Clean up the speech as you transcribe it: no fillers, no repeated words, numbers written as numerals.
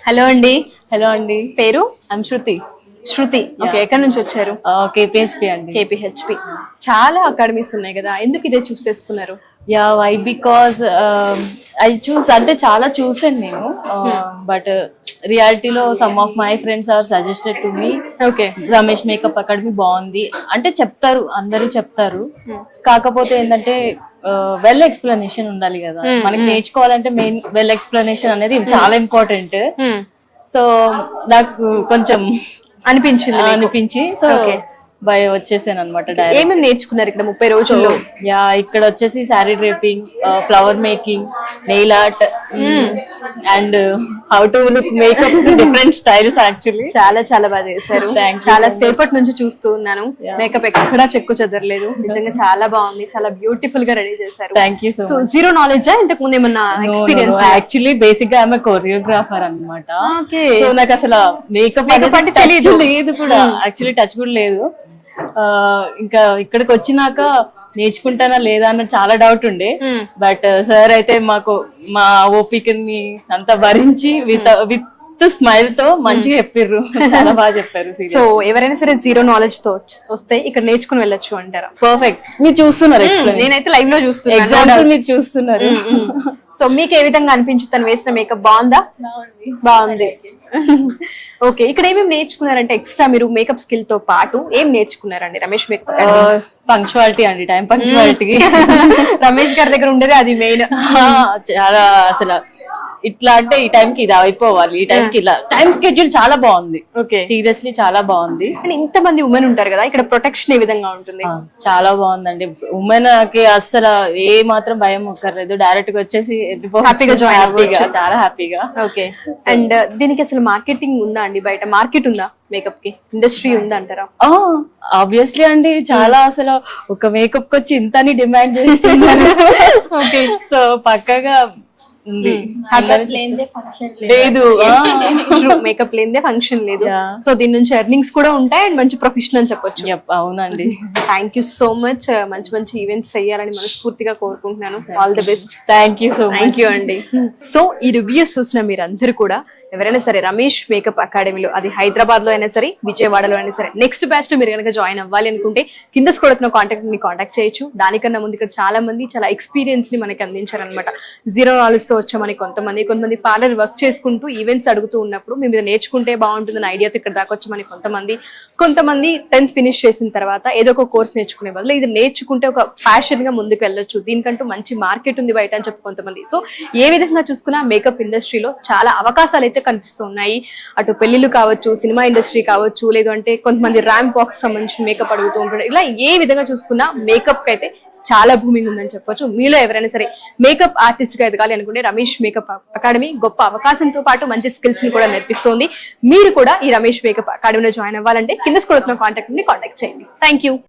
Hello అండి. Hello అండి, పేరు? I'm Shruti. శృతి. ఓకే, ఎక్కడి నుంచి వచ్చారు? కేపీహెచ్పి అండి. కేపీహెచ్పి. చాలా అకాడమీస్ ఉన్నాయి కదా, ఎందుకు ఇదే చూస్ చేసుకున్నారు? Yeah, why because I choose అంటే చాలా చూసాను నేను, బట్ రియాలిటీలో some of my friends are suggested to me. Okay, Ramesh makeup academy బాగుంది అంటే చెప్తారు, అందరూ చెప్తారు. కాకపోతే ఏంటంటే వెల్ ఎక్స్ప్లెనేషన్ ఉండాలి కదా, మనకి నేర్చుకోవాలంటే మెయిన్ వెల్ ఎక్స్ప్లెనేషన్ అనేది చాలా ఇంపార్టెంట్. సో నాకు కొంచెం అనిపించి సో వచ్చేసాను అనమాట. ఏమేమి నేర్చుకున్నారు ఇక్కడ 30 రోజుల్లో? యా, ఇక్కడ వచ్చేసి sari draping, flower making, nail art and how to look makeup, different styles. Actually చాలా చాలా బాగా చేశారు. చాలా సేపటి నుంచి చూస్తూ ఉన్నాను, మేకప్ ఎక్కడా చెక్కు చెదరలేదు. నిజంగా చాలా బాగుంది, చాలా బ్యూటిఫుల్ గా రెడీ చేశారు. Thank you so much. Zero knowledge ఇంతకు ముందు ఏమన్నా ఎక్స్పీరియన్స్? యాక్చువల్లీ బేసిక్ గా ఆమె కొరియోగ్రాఫర్ అనమాట. సో నాకు అసలు మేకప్ అంటే తెలియదు లేదు కూడా, యాక్చువల్లీ టచ్ కూడా లేదు. ఇంకా ఇక్కడికి వచ్చినాక నేర్చుకుంటానా లేదా అన్న చాలా డౌట్ ఉండే, బట్ సార్ అయితే మాకు మా ఓపికని అంతా భరించి విత్ స్మైల్ తో మంచిగా చెప్పారు, చాలా బాగా చెప్పారు. సో ఎవరైనా సరే జీరో నాలెడ్జ్ తో వస్తే ఇక్కడ నేర్చుకుని వెళ్ళొచ్చు అంటారా? పర్ఫెక్ట్. మీరు చూస్తున్నారు, నేనైతే లైవ్ లో చూస్తున్నాను, ఎగ్జాంపుల్ మీరు చూస్తున్నారు. సో మీకు ఏ విధంగా అనిపించింది తను వేసిన మేకప్? బాగుంది. ఓకే, ఇక్కడ ఏమేమి నేర్చుకున్నారంటే ఎక్స్ట్రా మీరు మేకప్ స్కిల్ తో పాటు ఏం నేర్చుకున్నారండి రమేష్ మేకప్? పంక్చువాలిటీ అండి, టైం పంక్చువాలిటీ. రమేష్ గారి దగ్గర ఉండేది అది మెయిన్. చాలా అసలు ఇట్లా అంటే ఈ టైం కి ఇది అయిపోవాలి, ఈ టైం కి ఇలా టైం స్కెడ్యూల్ చాలా బాగుంది. ఓకే, సీరియస్లీ చాలా బాగుంది. అండ్ ఇంత మంది ఉమెన్ ఉంటారు కదా, ఇక్కడ ప్రొటెక్షన్ ఏ విధంగా ఉంటుంది? చాలా బాగుందండి. ఉమెన్ కి అసలు ఏ మాత్రం భయం ఒక్కర్లేదు, డైరెక్ట్ గా వచ్చేసి హ్యాపీగా జాయిన్, చాలా హ్యాపీగా. ఓకే, అండ్ దీనికి అసలు మార్కెటింగ్ ఉందా అండి? బయట మార్కెట్ ఉందా? మేకప్ కి ఇండస్ట్రీ ఉందా అంటారా? ఆబ్వియస్లీ అండి, చాలా అసలు ఒక మేకప్ కి వచ్చి ఇంతని డిమాండ్ చేస్తున్నారు. ఓకే, సో పక్కగా ఉంది. లేదు, మేకప్ లేదే ఫంక్షన్ లేదు. సో దీని నుంచి ఎర్నింగ్స్ కూడా ఉంటాయి అండ్ మంచి ప్రొఫెషన్ అని చెప్పొచ్చు. అవునండి. Thank you so much. మంచి మంచి ఈవెంట్స్ చేయాలని మనస్ఫూర్తిగా కోరుకుంటున్నాను. All the best. Thank you so much. Thank you అండి. సో ఈ రివ్యూస్ చూసిన మీరందరూ కూడా ఎవరైనా సరే రమేష్ మేకప్ అకాడమీలో, అది హైదరాబాద్ లో అయినా సరే, విజయవాడలో అయినా సరే, నెక్స్ట్ బ్యాచ్ లో మీరు కనుక జాయిన్ అవ్వాలి అనుకుంటే కింద స్క్రోల్ కాంటాక్ట్ చేయొచ్చు. దానికన్నా ముందు ఇక్కడ చాలా మంది చాలా ఎక్స్పీరియన్స్ ని మనకి అందించారనమాట. జీరో నాలెడ్జ్ తో వచ్చామని కొంతమంది పార్లర్ వర్క్ చేసుకుంటూ ఈవెంట్స్ అడుగుతూ ఉన్నప్పుడు మేము ఇది నేర్చుకుంటే బాగుంటుందని ఐడియాతో ఇక్కడ దాకా వచ్చామని కొంతమంది 10th ఫినిష్ చేసిన తర్వాత ఏదో ఒక కోర్స్ నేర్చుకునే బదులు ఇది నేర్చుకుంటే ఒక ప్యాషన్ గా ముందుకు వెళ్ళొచ్చు, దీనికంటూ మంచి మార్కెట్ ఉంది బయట అని చెప్పి కొంతమంది. సో ఏ విధంగా చూసుకున్నా మేకప్ ఇండస్ట్రీలో చాలా అవకాశాలు అయితే కనిపిస్తున్నాయి. అటు పెళ్లిళ్ళు కావచ్చు, సినిమా ఇండస్ట్రీ కావచ్చు, లేదు అంటే కొంతమంది ర్యాంప్ వాక్స్ సంబంధించిన మేకప్ అడుగుతూ ఉంటారు. ఇలా ఏ విధంగా చూసుకున్నా మేకప్ అయితే చాలా భూమింగ్ ఉందని చెప్పొచ్చు. మీలో ఎవరైనా సరే మేకప్ ఆర్టిస్ట్ గా ఎదగాలి అనుకుంటే రమేష్ మేకప్ అకాడమీ గొప్ప అవకాశంతో పాటు మంచి స్కిల్స్ ని కూడా నేర్పిస్తోంది. మీరు కూడా ఈ రమేష్ మేకప్ అకాడమీలో జాయిన్ అవ్వాలంటే కింద స్క్రోల్ కాంటాక్ట్ చేయండి. Thank you.